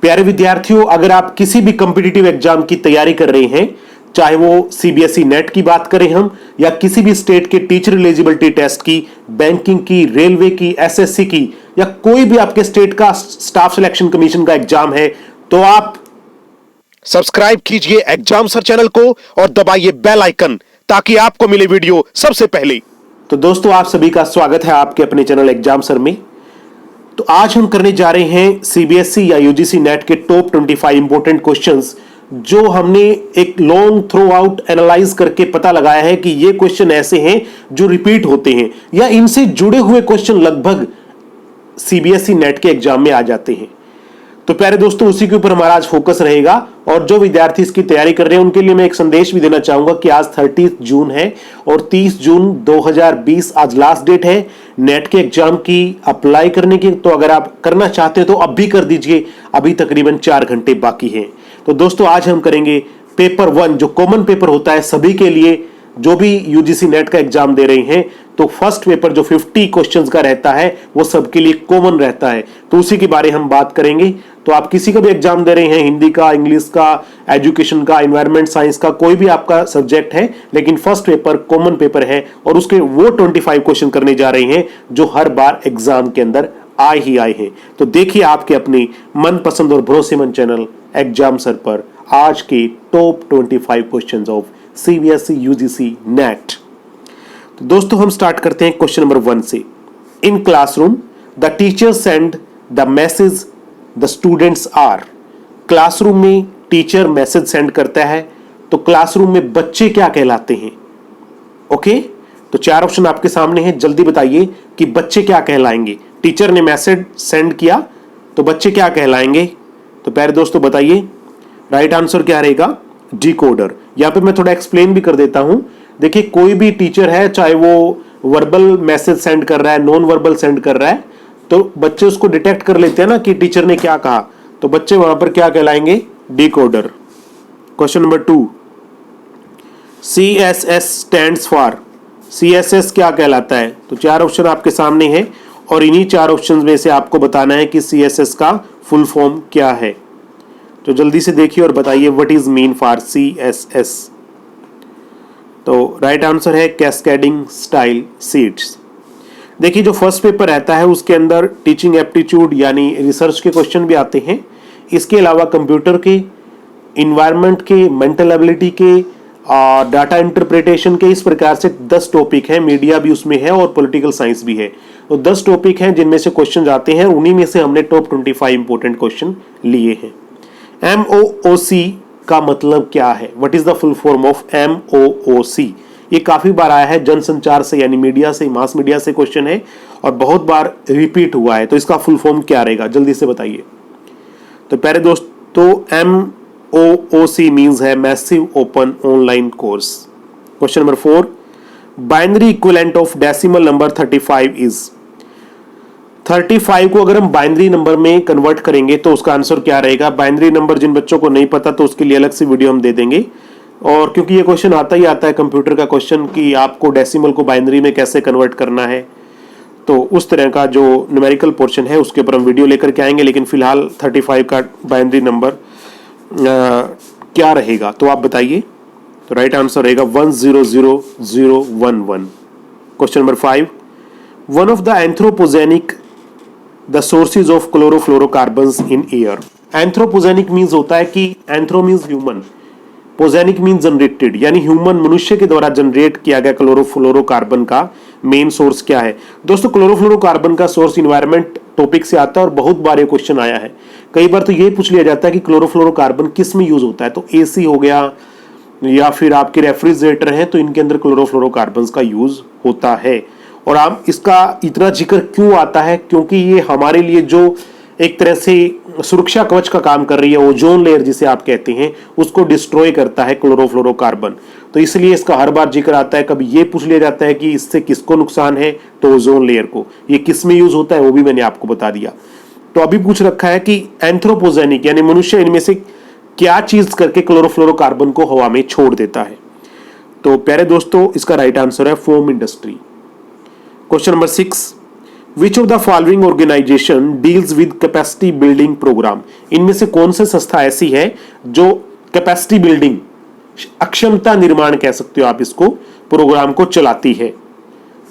प्यारे विद्यार्थियों, अगर आप किसी भी कॉम्पिटिटिव एग्जाम की तैयारी कर रहे हैं, चाहे वो सीबीएसई नेट की बात करें हम, या किसी भी स्टेट के टीचर एलिजिबिलिटी टेस्ट की, बैंकिंग की, रेलवे की, एसएससी की, या कोई भी आपके स्टेट का स्टाफ सिलेक्शन कमीशन का एग्जाम है, तो आप सब्सक्राइब कीजिए एग्जाम सर चैनल को और दबाइए बेल आइकन ताकि आपको मिले वीडियो सबसे पहले। तो दोस्तों, आप सभी का स्वागत है आपके अपने चैनल एग्जाम सर में। तो आज हम करने जा रहे हैं सीबीएसई या यूजीसी नेट के टॉप 25 इंपॉर्टेंट क्वेश्चंस, जो हमने एक लॉन्ग थ्रो आउट एनालाइज करके पता लगाया है कि ये क्वेश्चन ऐसे हैं जो रिपीट होते हैं या इनसे जुड़े हुए क्वेश्चन लगभग सीबीएसई नेट के एग्जाम में आ जाते हैं। तो प्यारे दोस्तों, उसी के ऊपर हमारा आज फोकस रहेगा। और जो विद्यार्थी इसकी तैयारी कर रहे हैं उनके लिए मैं एक संदेश भी देना चाहूंगा कि आज 30 जून है और 30 जून 2020 आज लास्ट डेट है नेट के एग्जाम की अप्लाई करने की। तो अगर आप करना चाहते हो तो अब भी कर दीजिए, अभी तकरीबन 4 घंटे बाकी हैं। तो दोस्तों, आज हम करेंगे पेपर 1, जो कॉमन पेपर होता है सभी के लिए जो भी यूजीसी नेट का एग्जाम दे रहे हैं। तो फर्स्ट पेपर जो 50 क्वेश्चंस का रहता है वो सबके लिए कॉमन रहता है, तो उसी के बारे हम बात करेंगे। तो आप किसी का भी एग्जाम दे रहे हैं, हिंदी का, इंग्लिश का, एजुकेशन का, एनवायरमेंट साइंस का, कोई भी आपका सब्जेक्ट है, लेकिन फर्स्ट पेपर कॉमन पेपर है और उसके वो 25 क्वेश्चन करने जा रहे हैं जो हर बार एग्जाम के अंदर आए ही आए हैं। तो देखिए आपके अपने मनपसंद और भरोसेमंद चैनल एग्जाम सर पर आज के top 25 question of CBSE UGC net. तो दोस्तों, हम स्टार्ट करते हैं क्वेश्चन नंबर 1 से। In classroom the teacher send the message the students are. Classroom में टीचर मैसेज सेंड करता है, तो क्लासरूम में बच्चे क्या कहलाते हैं? ओके, तो 4 ऑप्शन आपके सामने हैं, जल्दी बताइए कि बच्चे क्या कहलाएंगे। टीचर ने मैसेज सेंड किया तो बच्चे क्या कहलाएंगे? तो प्यारे दोस्तों बताइए, राइट आंसर क्या रहेगा? डिकोडर। यहां पे मैं थोड़ा एक्सप्लेन भी कर देता हूं। देखिए, कोई भी टीचर है, चाहे वो वर्बल मैसेज सेंड कर रहा है, नॉन वर्बल सेंड कर रहा है, तो बच्चे उसको डिटेक्ट कर लेते हैं ना कि टीचर ने क्या कहा, तो बच्चे वहां पर क्या कहलाएंगे? Decoder. Question number 2, CSS stands for. CSS क्या कहलाता है? तो 4 ऑप्शन आपके सामने हैं और इन्हीं 4 ऑप्शन में से आपको बताना है कि CSS का फुल फॉर्म क्या है। तो जल्दी से देखिए और बताइए what is mean for CSS। तो राइट आंसर है कैस्केडिंग स्टाइल सीट्स। देखिए, जो फर्स्ट पेपर रहता है उसके अंदर टीचिंग एप्टीट्यूड यानी रिसर्च के क्वेश्चन भी आते हैं। इसके अलावा कंप्यूटर के, इन्वायरमेंट के, मेंटल एबिलिटी के, डाटा इंटरप्रिटेशन के, इस प्रकार से 10 टॉपिक हैं। मीडिया भी उसमें है और पॉलिटिकल साइंस भी है। तो 10 टॉपिक हैं जिनमें से क्वेश्चन आते हैं, उन्हीं में से हमने टॉप 25 इंपोर्टेंट क्वेश्चन लिए हैं। MOOC का मतलब क्या है? What is the full form of MOOC? ये काफी बार आया है, जनसंचार से यानी मीडिया से, मास मीडिया से क्वेश्चन है और बहुत बार रिपीट हुआ है। तो इसका फुल फॉर्म क्या रहेगा? जल्दी से बताइए। तो प्यारे दोस्तों, MOOC मीन्स है massive open online course. Question number 4, binary equivalent of decimal number 35 is. 35 को अगर हम बाइनरी नंबर में कन्वर्ट करेंगे तो उसका आंसर क्या रहेगा? बाइनरी नंबर जिन बच्चों को नहीं पता तो उसके लिए अलग से वीडियो हम दे देंगे। और क्योंकि ये क्वेश्चन आता ही आता है कंप्यूटर का क्वेश्चन कि आपको डेसिमल को बाइनरी में कैसे कन्वर्ट करना है, तो उस तरह का जो न्यूमेरिकल पोर्शन है उसके ऊपर हम वीडियो लेकर के आएंगे। लेकिन फिलहाल 35 का बाइनरी नंबर क्या रहेगा? तो आप बताइए। तो राइट आंसर रहेगा 100011। Question number 5, one of the anthropogenic the sources of chlorofluorocarbons in air. Anthropogenic means होता है कि anthro means human, pogenic means generated, यानी ह्यूमन, मनुष्य के द्वारा जनरेट किया गया क्लोरोफ्लोरोकार्बन का मेन सोर्स क्या है? दोस्तों, क्लोरोफ्लोरोकार्बन का सोर्स इन्वायरमेंट टॉपिक से आता है और बहुत बार ये क्वेश्चन आया है। कई बार तो ये पूछ लिया जाता है कि क्लोरोफ्लोरोकार्बन किस में यूज होता है, तो AC हो गया या फिर आपके रेफ्रिजरेटर हैं, तो इनके अंदर क्लोरोफ्लोरोकार्बन का यूज होता है। और आप इसका इतना जिक्र क्यों आता है? क्योंकि ये हमारे लिए जो एक तरह से सुरक्षा कवच का काम कर रही है, ओजोन लेयर जिसे आप कहते हैं, उसको डिस्ट्रॉय करता है क्लोरोफ्लोरोकार्बन। तो इसलिए इसका हर बार जिक्र आता है। कभी ये पूछ लिया जाता है कि इससे किसको नुकसान है, तो ओजोन लेयर को। ये किस में यूज होता है वो भी मैंने आपको बता दिया। तो अभी पूछ रखा है कि एंथ्रोपोजेनिक यानी मनुष्य इनमें से क्या चीज करके क्लोरोफ्लोरोकार्बन को हवा में छोड़ देता है? तो प्यारे दोस्तों, इसका राइट आंसर है foam industry. Question number 6, which of the following organisation deals with capacity building programme, इनमें से कौन सी संस्था ऐसी है जो कैपेसिटी बिल्डिंग, अक्षमता निर्माण कह सकते हो आप इसको, प्रोग्राम को चलाती है?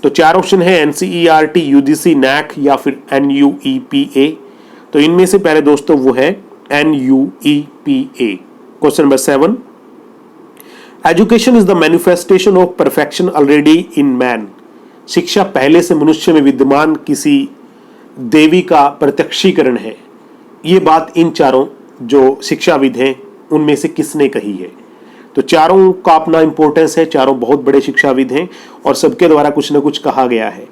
तो चार ऑप्शन है, एनसीईआरटी, यूजीसी, नैक या फिर एनयूईपीए। तो इनमें से पहले दोस्तों वो है NUEPA. Question number 7, education is the manifestation of perfection already in man, शिक्षा पहले से मनुष्य में विद्यमान किसी देवी का प्रत्यक्षीकरण है। ये बात इन चारों जो शिक्षाविद हैं उनमें से किसने कही है? तो चारों का अपना इंपॉर्टेंस है, चारों बहुत बड़े शिक्षाविद हैं और सबके द्वारा कुछ ना कुछ कहा गया है।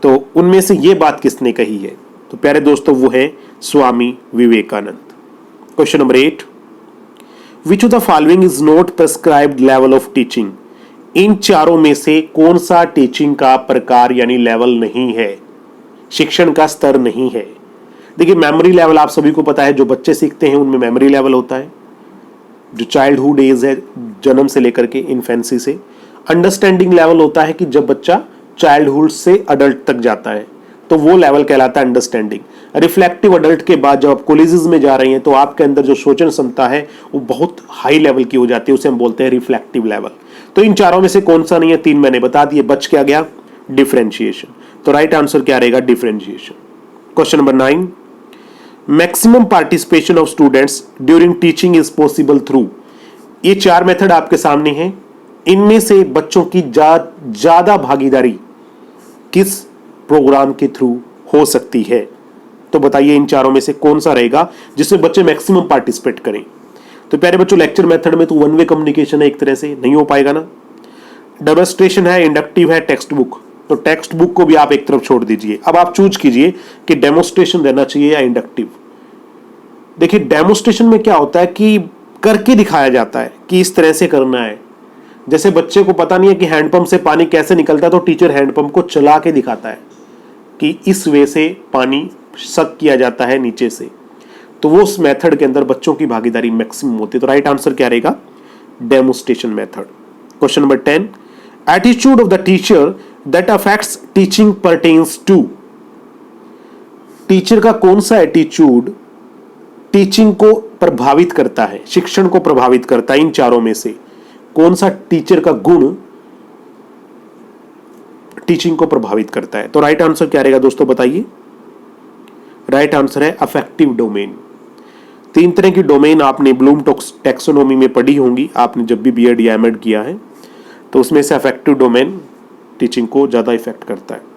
तो उनमें से ये बात किसने कही है? तो प्यारे दोस्तों वो है Swami Vivekananda. Question number 8, which of the following is not prescribed level of teaching, इन चारों में से कौन सा टीचिंग का प्रकार यानी लेवल नहीं है, शिक्षण का स्तर नहीं है? देखिए मेमोरी लेवल आप सभी को पता है, जो बच्चे सीखते हैं उनमें मेमोरी लेवल होता है, जो चाइल्डहुड एज है जन्म से लेकर के इन्फेंसी से। अंडरस्टैंडिंग लेवल होता है कि जब बच्चा चाइल्डहुड से अडल्ट तक जाता है तो वो लेवल कहलाता है अंडरस्टैंडिंग। रिफ्लेक्टिव अडल्ट के बाद जब आप कॉलेजेस में जा रही हैं तो आपके अंदर जो सोचन क्षमता है वो बहुत हाई लेवल की हो जाती है, उसे हम बोलते हैं रिफ्लेक्टिव लेवल। तो इन चारों में से कौन सा नहीं है? 3 मैंने बता दिए, बच क्या गया? डिफरेंशिएशन। तो राइट आंसर क्या रहेगा? Differentiation. Question number 9, maximum participation of students during teaching is possible through, ये 4 मेथड आपके सामने हैं, इनमें से बच्चों की ज्यादा भागीदारी किस प्रोग्राम के थ्रू हो सकती है? तो बताइए इन चारों में से कौन सा रहेगा जिसमें बच्चे मैक्सिमम पार्टिसिपेट करें? तो प्यारे बच्चों लेक्चर मेथड में तो वन वे कम्युनिकेशन है, एक तरह से नहीं हो पाएगा ना। डेमोन्स्ट्रेशन है, इंडक्टिव है, टेक्स्ट बुक, तो टेक्स्ट बुक को भी आप एक तरफ छोड़ दीजिए। अब आप चूज कीजिए कि डेमोन्स्ट्रेशन रहना चाहिए या इंडक्टिव। देखिए डेमोन्स्ट्रेशन में क्या होता है कि करके दिखाया जाता है कि इस तरह से करना है। जैसे बच्चे को पता नहीं है कि हैंडपंप से पानी कैसे निकलता है तो टीचर हैंडपंप को चला के दिखाता है कि इस वे से पानी सक किया जाता है नीचे से। तो वो उस मेथड के अंदर बच्चों की भागीदारी मैक्सिमम होती है। तो राइट आंसर क्या रहेगा? Demonstration method. Question number 10, attitude of the teacher that affects teaching pertains to, teacher का कौन सा एटीट्यूड टीचिंग को प्रभावित करता है, शिक्षण को प्रभावित करता है? इन चारों में से कौन सा टीचर का गुण टीचिंग को प्रभावित करता है? तो राइट आंसर क्या रहेगा दोस्तों बताइए? राइट आंसर है अफेक्टिव डोमेन। 3 तरह की डोमेन आपने ब्लूम टैक्सोनॉमी में पढ़ी होंगी, आपने जब भी बीएड या एमएड किया है, तो उसमें से अफेक्टिव डोमेन टीचिंग को ज्यादा इफेक्ट करता है।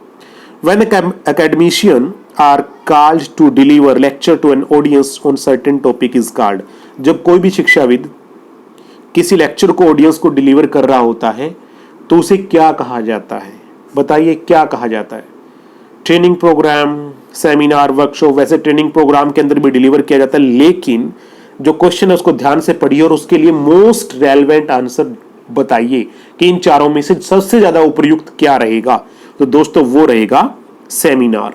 When academician are called to deliver lecture to an audience on certain topic is called, जब कोई भी शिक्षाविद किसी लेक्चर को ऑडियंस को डिलीवर कर रहा होता है तो उसे क्या कहा जाता है? बताइए क्या कहा जाता है? Training programme, seminar, workshop. वैसे ट्रेनिंग प्रोग्राम के अंदर भी डिलीवर किया जाता है, लेकिन जो क्वेश्चन है उसको ध्यान से पढ़िए और उसके लिए मोस्ट रेलेवेंट आंसर बताइए कि इन चारों में से सबसे ज्यादा उपयुक्त क्या रहेगा? तो दोस्तों वो रहेगा seminar.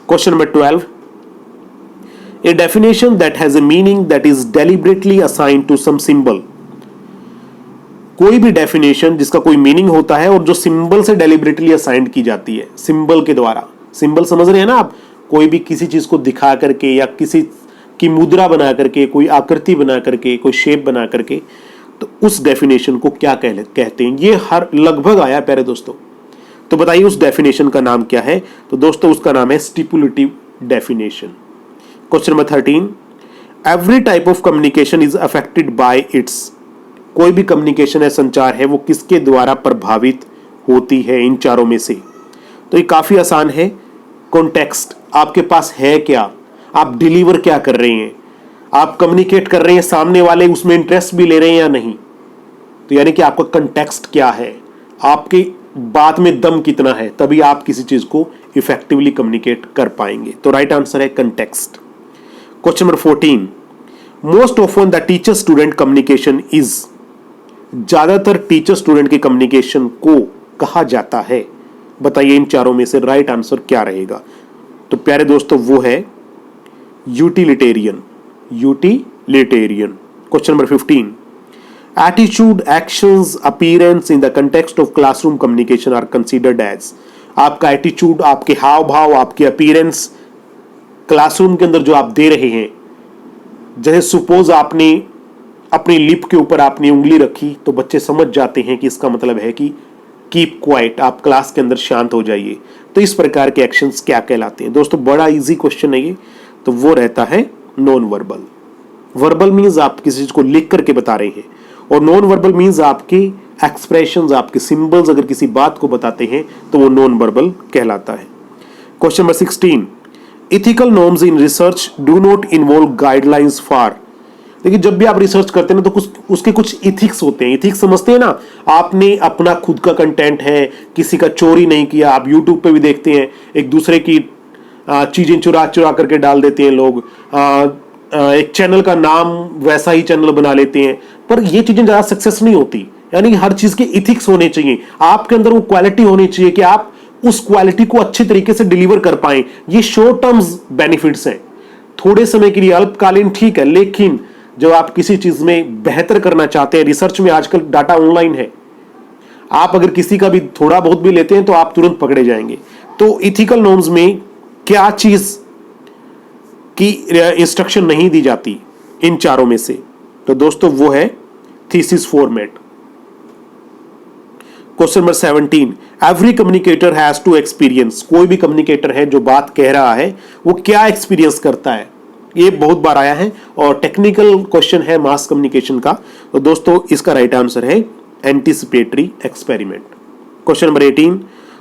Question number 12, a definition that has a meaning that is deliberately assigned to some symbol, कोई भी डेफिनेशन जिसका कोई मीनिंग होता है और जो सिंबल से डेलिबरेटली असाइंड की जाती है, सिंबल के द्वारा। सिंबल समझ रहे हैं ना आप? कोई भी किसी चीज को दिखा करके या किसी की मुद्रा बना करके, कोई आकृति बना करके, कोई शेप बना करके, तो उस डेफिनेशन को क्या कहते हैं? ये हर लगभग आया प्यारे दोस्तों। तो बताइए उस डेफिनेशन का नाम क्या है? तो दोस्तों उसका नाम है stipulative definition. Question number 13, every type of communication is affected by its, कोई भी कम्युनिकेशन है, संचार है, वो किसके द्वारा प्रभावित होती है इन चारों में से? तो ये काफी आसान है। कॉन्टेक्स्ट, आपके पास है क्या, आप डिलीवर क्या कर रहे हैं, आप कम्युनिकेट कर रहे हैं, सामने वाले उसमें इंटरेस्ट भी ले रहे हैं या नहीं, तो यानी कि आपका कंटेक्स्ट क्या है, आपकी बात में दम कितना है, तभी आप किसी चीज को इफेक्टिवली कम्युनिकेट कर पाएंगे। तो राइट आंसर है context. Question number 14, most often the teacher student communication is, ज्यादातर टीचर स्टूडेंट की कम्युनिकेशन को कहा जाता है? बताइए इन चारों में से राइट आंसर क्या रहेगा? तो प्यारे दोस्तों वो है utilitarian. Utilitarian. Question number 15, attitude, actions, appearance in the context of classroom communication are considered as, आपका एटीट्यूड, आपके हाव भाव, आपके अपीयरेंस क्लासरूम के अंदर जो आप दे रहे हैं। जैसे सुपोज आपने अपनी लिप के ऊपर आपने उंगली रखी तो बच्चे समझ जाते हैं कि इसका मतलब है कि कीप क्वाइट, आप क्लास के अंदर शांत हो जाइए। तो इस प्रकार के एक्शंस क्या कहलाते हैं दोस्तों? बड़ा इजी क्वेश्चन है ये। तो वो रहता है नॉन वर्बल। वर्बल मीन्स आप किसी चीज को लिख करके बता रहे हैं, और नॉन वर्बल मीन्स आपके एक्सप्रेशंस, आपके सिंबल्स अगर किसी बात को बताते हैं तो वो नॉन वर्बल कहलाता है। Question number 16, ethical norms in research do not involve guidelines for. देखिए, जब भी आप रिसर्च करते हैं ना तो उसके कुछ इथिक्स होते हैं। इथिक्स समझते हैं ना, आपने अपना खुद का कंटेंट है, किसी का चोरी नहीं किया। आप यूट्यूब पे भी देखते हैं एक दूसरे की चीजें चुरा चुरा करके डाल देते हैं लोग। एक चैनल का नाम वैसा ही चैनल बना लेते हैं, पर ये चीजें ज्यादा सक्सेस नहीं होती। यानी हर चीज के इथिक्स होने चाहिए, आपके अंदर वो क्वालिटी होनी चाहिए कि आप उस क्वालिटी को अच्छे तरीके से डिलीवर कर पाए। ये शॉर्ट टर्म्स बेनिफिट्स हैं, थोड़े समय के लिए अल्पकालीन ठीक है, लेकिन जब आप किसी चीज में बेहतर करना चाहते हैं, रिसर्च में आजकल डाटा ऑनलाइन है, आप अगर किसी का भी थोड़ा बहुत भी लेते हैं तो आप तुरंत पकड़े जाएंगे। तो इथिकल नॉर्म्स में क्या चीज की इंस्ट्रक्शन नहीं दी जाती इन चारों में से? तो दोस्तों वो है thesis format. Question number 17, every communicator has to experience. कोई भी कम्युनिकेटर है जो बात कह रहा है वो क्या एक्सपीरियंस करता है? ये बहुत बार आया है और टेक्निकल क्वेश्चन है मास कम्युनिकेशन का। तो दोस्तों इसका राइट आंसर है anticipatory experiment. Question number 18,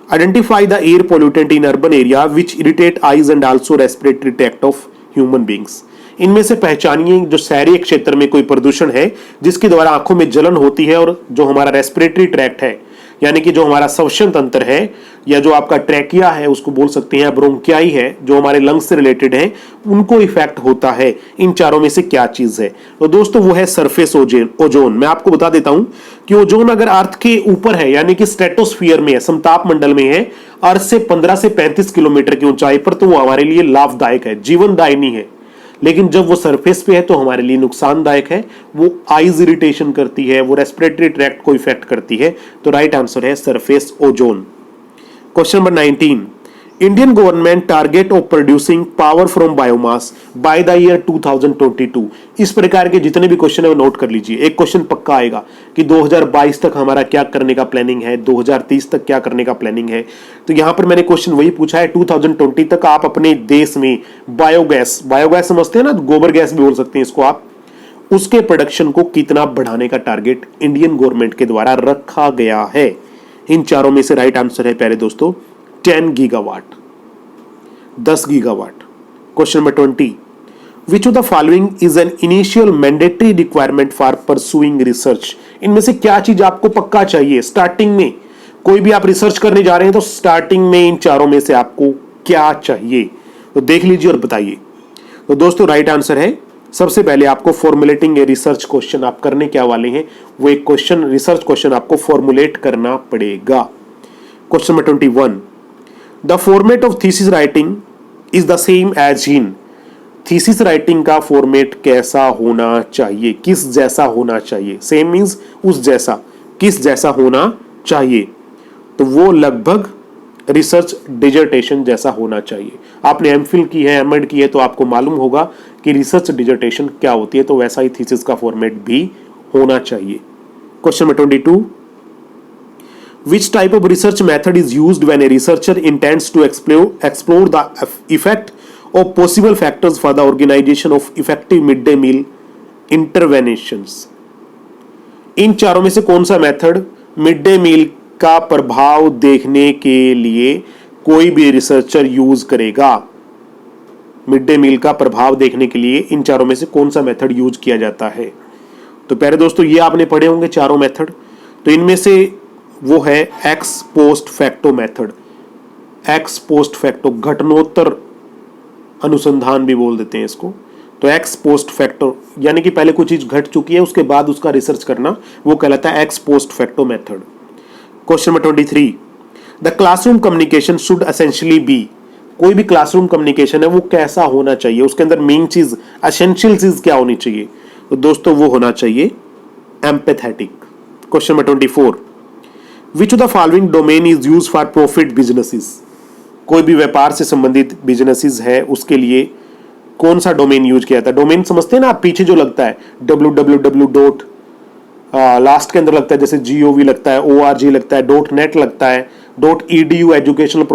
identify the air pollutant in urban area which irritate eyes and also respiratory tract of human beings. इनमें से पहचानिए जो शहरी क्षेत्र में कोई प्रदूषण है जिसके द्वारा आंखों में जलन होती है और जो हमारा रेस्पिरेटरी ट्रैक्ट है, यानी कि जो हमारा श्वसन तंत्र है या जो आपका ट्रैकिया है उसको बोल सकते हैं, ब्रोंकियाई है जो हमारे लंग्स से रिलेटेड है, उनको इफेक्ट होता है। इन चारों में से क्या चीज है? तो दोस्तों वो है सरफेस ओजोन। मैं आपको बता देता हूं कि ओजोन अगर अर्थ के ऊपर है, यानी कि स्ट्रेटोस्फीयर में है, समताप मंडल में है, अर्थ से 15 से 35 किलोमीटर की ऊंचाई पर, तो वो हमारे लिए लाभदायक है, जीवनदायिनी है। लेकिन जब वो सरफेस पे है तो हमारे लिए नुकसानदायक है। वो आईज इरिटेशन करती है, वो रेस्पिरेटरी ट्रैक्ट को इफेक्ट करती है। तो राइट आंसर है surface ozone. Question number 19, Indian government target of producing power from biomass by the year 2022। इस प्रकार के जितने भी क्वेश्चन है वो नोट कर लीजिए। एक क्वेश्चन पक्का आएगा कि 2022 तक हमारा क्या करने का प्लानिंग है, 2030 तक क्या करने का प्लानिंग है। तो यहां पर मैंने क्वेश्चन वही पूछा है, 2020 तक आप अपने देश में बायोगैस समझते हैं ना, गोबर गैस भी बोल सकते हैं इसको आप, उसके प्रोडक्शन को कितना बढ़ाने का टारगेट इंडियन गवर्नमेंट के द्वारा रखा गया है? इन चारों में से राइट आंसर है प्यारे दोस्तों 10 gigawatt, 10 gigawatt. Question number 20, which of the following is an initial mandatory requirement for pursuing research. इनमें से क्या चीज आपको पक्का चाहिए स्टार्टिंग में? कोई भी आप रिसर्च करने जा रहे हैं तो स्टार्टिंग में इन चारों में से आपको क्या चाहिए? तो देख लीजिए और बताइए। तो दोस्तों राइट आंसर है, सबसे पहले आपको फॉर्मुलेटिंग ए रिसर्च क्वेश्चन आप करने क्या वाले हैं, वो एक क्वेश्चन, रिसर्च क्वेश्चन आपको फॉर्मुलेट करना पड़ेगा। Question number 21, the format of thesis writing is the same as in. Thesis writing का फॉर्मेट कैसा होना चाहिए, किस जैसा होना चाहिए? सेम मींस उस जैसा, किस जैसा होना चाहिए? तो वो लगभग रिसर्च डिजर्टेशन जैसा होना चाहिए। आपने एमफिल की है, एमएड की है, तो आपको मालूम होगा कि रिसर्च डिजर्टेशन क्या होती है, तो वैसा ही थीसिस का फॉर्मेट भी होना चाहिए। Question number 22, which type of research method is used when a researcher intends to explore the effect of possible factors for the organization of effective midday meal interventions? इन चारों में से कौन सा मेथड मिड डे मील का प्रभाव देखने के लिए कोई भी रिसर्चर यूज करेगा? मिड डे मील का प्रभाव देखने के लिए इन चारों में से कौन सा मेथड यूज किया जाता है? तो प्यारे दोस्तों ये आपने पढ़े होंगे चारों मेथड। तो इनमें से वो है ex post facto method. Ex post facto, घटनोत्तर अनुसंधान भी बोल देते हैं इसको। तो एक्स पोस्ट फैक्टो यानी कि पहले कोई चीज घट चुकी है उसके बाद उसका रिसर्च करना, वो कहलाता है ex post facto method. Question number 23, the classroom communication should essentially be. कोई भी क्लासरूम कम्युनिकेशन है वो कैसा होना चाहिए, उसके अंदर मेन चीज, एसेंशियल चीज क्या होनी चाहिए? तो दोस्तों वो होना चाहिए empathetic. Question number 24, which of the following domain is use for profit businesses. कोई भी व्यापार से संबंधित बिजनेसेस है उसके लिए कौन सा डोमेन यूज किया था। डोमेन समझते हैं ना आप, पीछे जो लगता है www. लास्ट के अंदर लगता है, जैसे gov लगता है, org लगता है, .net लगता है, .edu एजुकेशनल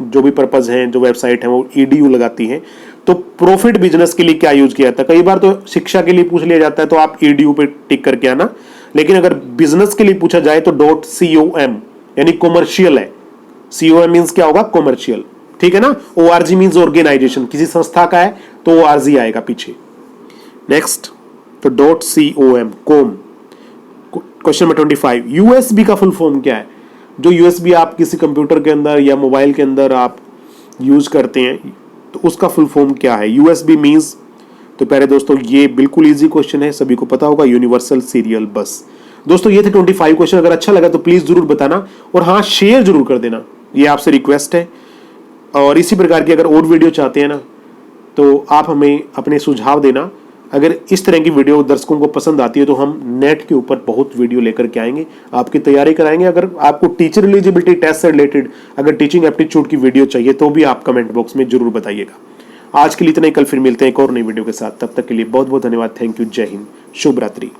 जो भी पर्पज हैं, जो वेबसाइट है वो edu लगाती हैं। तो प्रॉफिट बिजनेस के लिए क्या यूज किया था। कई बार तो शिक्षा के लिए पूछ लिया जाता है तो आप edu पे टिक करके आना, लेकिन अगर बिजनेस के लिए पूछा जाए तो .com यानी कॉमर्शियल है। com मीन्स क्या होगा, कॉमर्शियल, ठीक है ना। org मीन्स ऑर्गेनाइजेशन, किसी संस्था का है तो org आएगा पीछे। नेक्स्ट तो .com। क्वेश्चन नंबर 25, यूएसबी का फुल फॉर्म क्या है। जो यूएसबी आप किसी कंप्यूटर के अंदर या मोबाइल के अंदर आप यूज करते हैं तो उसका फुल फॉर्म क्या है। यूएसबी मींस, तो पहले दोस्तों ये बिल्कुल इजी क्वेश्चन है, सभी को पता होगा, यूनिवर्सल सीरियल बस। दोस्तों ये थे 25 क्वेश्चन। अगर अच्छा लगा तो प्लीज जरूर बताना और हाँ शेयर जरूर कर देना, ये आपसे रिक्वेस्ट है। और इसी प्रकार की अगर और वीडियो चाहते हैं ना तो आप हमें अपने सुझाव देना। अगर इस तरह की वीडियो दर्शकों को पसंद आती है तो हम नेट के ऊपर बहुत वीडियो लेकर के आएंगे, आपकी तैयारी कराएंगे। अगर आपको टीचर एलिजिबिलिटी टेस्ट से रिलेटेड अगर टीचिंग एप्टीट्यूड की वीडियो चाहिए तो भी आप कमेंट बॉक्स में जरूर बताइएगा। आज के लिए इतना ही, कल फिर मिलते हैं एक और नई वीडियो के साथ। तब तक के लिए बहुत बहुत धन्यवाद। Thank you. जय हिंद। शुभ रात्रि।